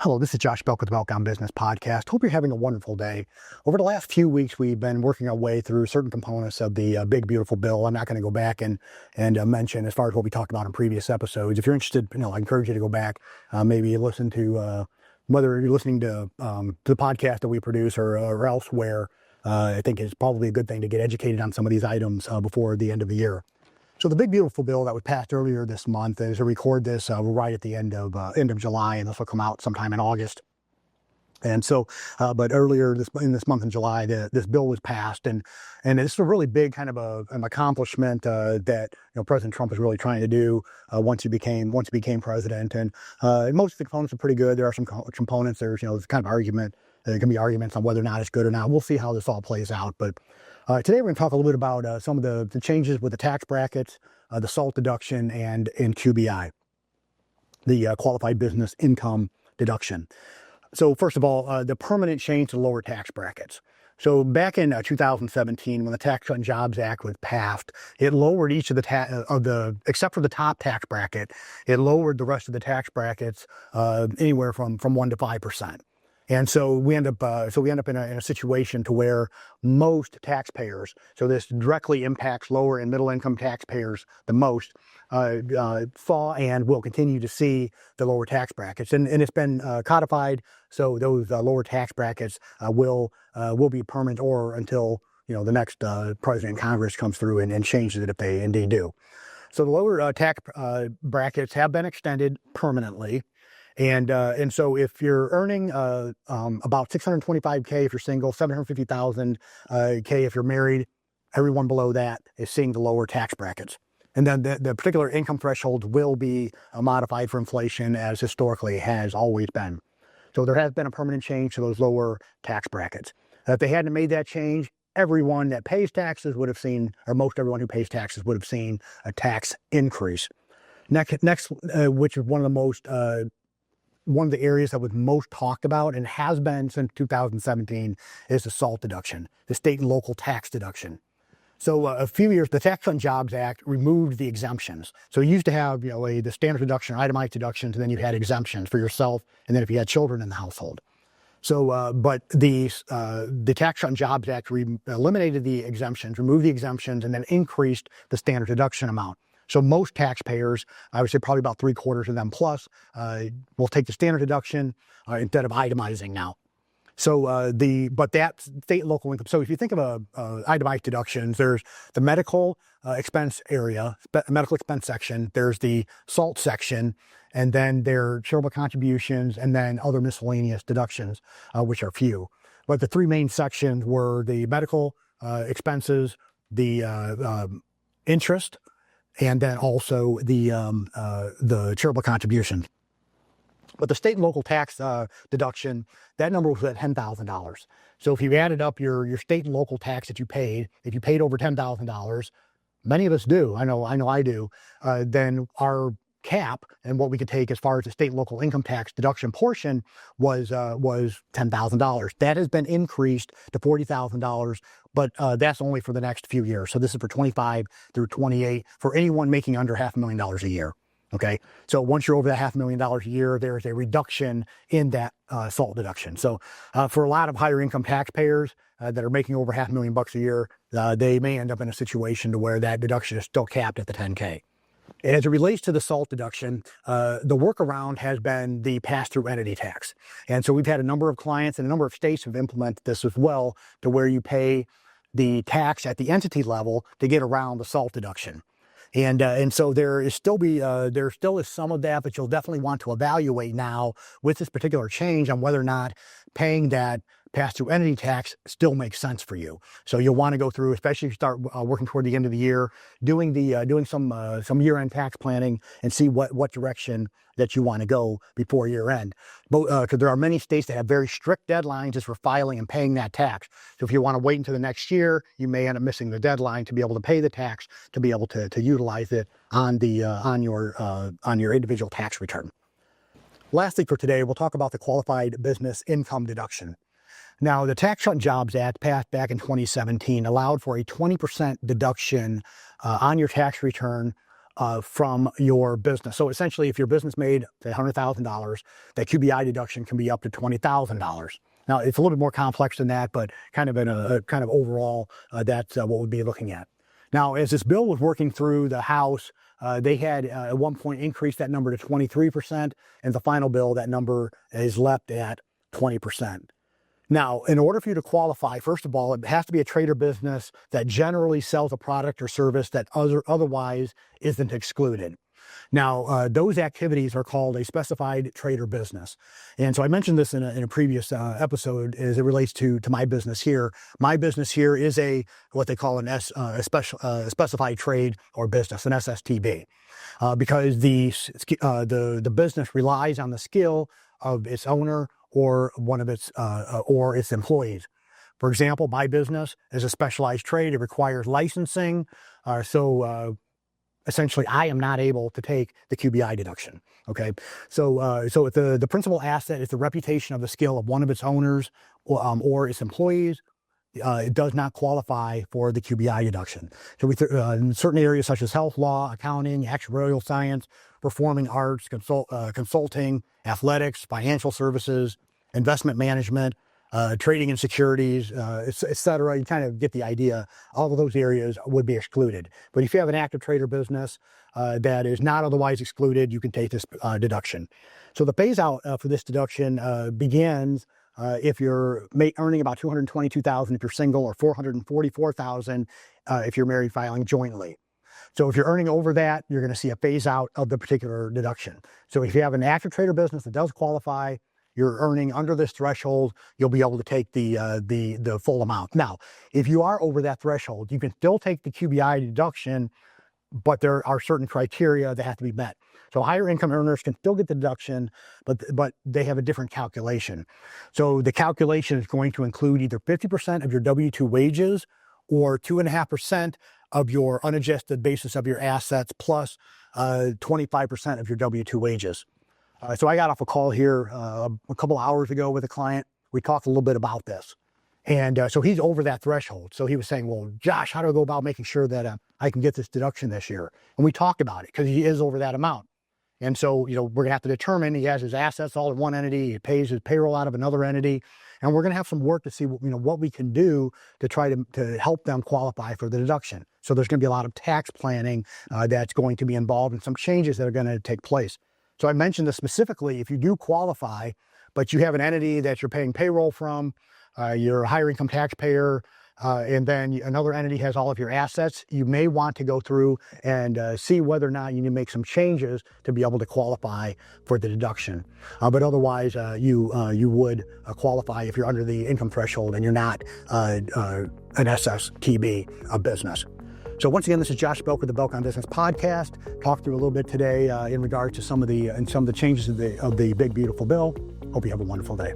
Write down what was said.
Hello, this is Josh Belk with the Belk on Business podcast. Hope you're having a wonderful day. Over the last few weeks, we've been working our way through certain components of the big, beautiful bill. I'm not going to go back and mention as far as what we talked about in previous episodes. If you're interested, I encourage you to go back, maybe listen to, whether you're listening to the podcast that we produce or elsewhere. I think it's probably a good thing to get educated on some of these items before the end of the year. So the big beautiful bill that was passed earlier this month, as I record this, we're right at the end of July, and this will come out sometime in August. And so, but earlier in this month in July, this bill was passed, and it's a really big kind of an accomplishment that President Trump is really trying to do once he became president. And most of the components are pretty good. There are some components. There's kind of argument. There can be arguments on whether or not it's good or not. We'll see how this all plays out, but. Today we're going to talk a little bit about some of the changes with the tax brackets, the SALT deduction, and QBI, the qualified business income deduction. So first of all, the permanent change to lower tax brackets. So back in 2017, when the Tax Cut and Jobs Act was passed, it lowered each of the except for the top tax bracket, it lowered the rest of the tax brackets anywhere from 1% to 5%. And so we end up in a situation to where most taxpayers, so this directly impacts lower and middle income taxpayers the most, saw and will continue to see the lower tax brackets. And it's been codified, so those lower tax brackets will be permanent or until the next president and Congress comes through and changes it if they indeed do. So the lower tax brackets have been extended permanently. And so if you're earning about $625K if you're single, $750,000K if you're married, everyone below that is seeing the lower tax brackets. And then the particular income thresholds will be modified for inflation, as historically has always been. So there has been a permanent change to those lower tax brackets. If they hadn't made that change, everyone that pays taxes would have seen, or most everyone who pays taxes would have seen a tax increase. Next, which is one of the areas that was most talked about and has been since 2017 is the SALT deduction, the state and local tax deduction. So a few years, the Tax Cut and Jobs Act removed the exemptions. So you used to have, the standard deduction, itemized deductions, and then you had exemptions for yourself, and then if you had children in the household. So, but the Tax Cut and Jobs Act eliminated the exemptions, removed the exemptions, and then increased the standard deduction amount. So most taxpayers, I would say probably about 3/4 of them plus, will take the standard deduction instead of itemizing now. So but that state and local income. So if you think of itemized deductions, there's the medical expense area, medical expense section. There's the SALT section, and then there are charitable contributions, and then other miscellaneous deductions, which are few. But the three main sections were the medical expenses, the interest, and then also the charitable contribution. But the state and local tax deduction, that number was at $10,000. So if you added up your state and local tax that you paid, if you paid over $10,000, many of us do, I know I do, then our cap and what we could take as far as the state and local income tax deduction portion was $10,000. That has been increased to $40,000, but that's only for the next few years. So this is for 25 through 28 for anyone making under $500,000 a year. Okay, so once you're over that $500,000 a year, there's a reduction in that SALT deduction. So for a lot of higher income taxpayers that are making over $500,000 a year, they may end up in a situation to where that deduction is still capped at the $10K. As it relates to the SALT deduction, the workaround has been the pass-through entity tax. And so we've had a number of clients and a number of states have implemented this as well, to where you pay the tax at the entity level to get around the SALT deduction. And so there still is some of that, but you'll definitely want to evaluate now with this particular change on whether or not paying that pass-through entity tax still makes sense for you. So you'll want to go through, especially if you start working toward the end of the year, doing some year-end tax planning and see what direction that you want to go before year end. Because there are many states that have very strict deadlines just for filing and paying that tax. So if you want to wait until the next year, you may end up missing the deadline to be able to pay the tax, to be able to utilize it on your individual tax return. Lastly for today, we'll talk about the qualified business income deduction. Now, the Tax Cut and Jobs Act, passed back in 2017, allowed for a 20% deduction on your tax return from your business. So essentially, if your business made say $100,000, that QBI deduction can be up to $20,000. Now, it's a little bit more complex than that, but kind of in a kind of overall, that's what we'd be looking at. Now, as this bill was working through the House, they had at one point increased that number to 23%, and the final bill, that number is left at 20%. Now, in order for you to qualify, first of all, it has to be a trade or business that generally sells a product or service that otherwise isn't excluded. Now, those activities are called a specified trade or business. And so I mentioned this in a previous episode as it relates to my business here. My business here is what they call a specified trade or business, an SSTB, because the business relies on the skill of its owner or one of its employees. For example, my business is a specialized trade. It requires licensing. Essentially, I am not able to take the QBI deduction. Okay, so if the principal asset is the reputation of the skill of one of its owners or its employees, it does not qualify for the QBI deduction. So in certain areas such as health, law, accounting, actuarial science, performing arts, consulting, athletics, financial services, investment management, trading in securities, et cetera, you kind of get the idea. All of those areas would be excluded. But if you have an active trade or business that is not otherwise excluded, you can take this deduction. So the phase out for this deduction begins if you're earning about $222,000 if you're single, or $444,000 if you're married filing jointly. So if you're earning over that, you're going to see a phase out of the particular deduction. So if you have an active trade or business that does qualify, you're earning under this threshold, you'll be able to take the full amount. Now, if you are over that threshold, you can still take the QBI deduction, but there are certain criteria that have to be met. So higher income earners can still get the deduction, but they have a different calculation. So the calculation is going to include either 50% of your W-2 wages or 2.5% of your unadjusted basis of your assets plus 25% of your W-2 wages. So I got off a call here a couple hours ago with a client. We talked a little bit about this. And so he's over that threshold. So he was saying, well, Josh, how do I go about making sure that I can get this deduction this year? And we talked about it because he is over that amount. And so, we're going to have to determine he has his assets all in one entity. He pays his payroll out of another entity. And we're going to have some work to see, what we can do to try to help them qualify for the deduction. So there's going to be a lot of tax planning that's going to be involved and some changes that are going to take place. So I mentioned this specifically, if you do qualify, but you have an entity that you're paying payroll from, you're a higher income taxpayer, and then another entity has all of your assets, you may want to go through and see whether or not you need to make some changes to be able to qualify for the deduction. But otherwise, you would qualify if you're under the income threshold and you're not an SSTB business. So once again, this is Josh Belk with the Belk on Business podcast. Talked through a little bit today in regards to some of the changes of the big beautiful bill. Hope you have a wonderful day.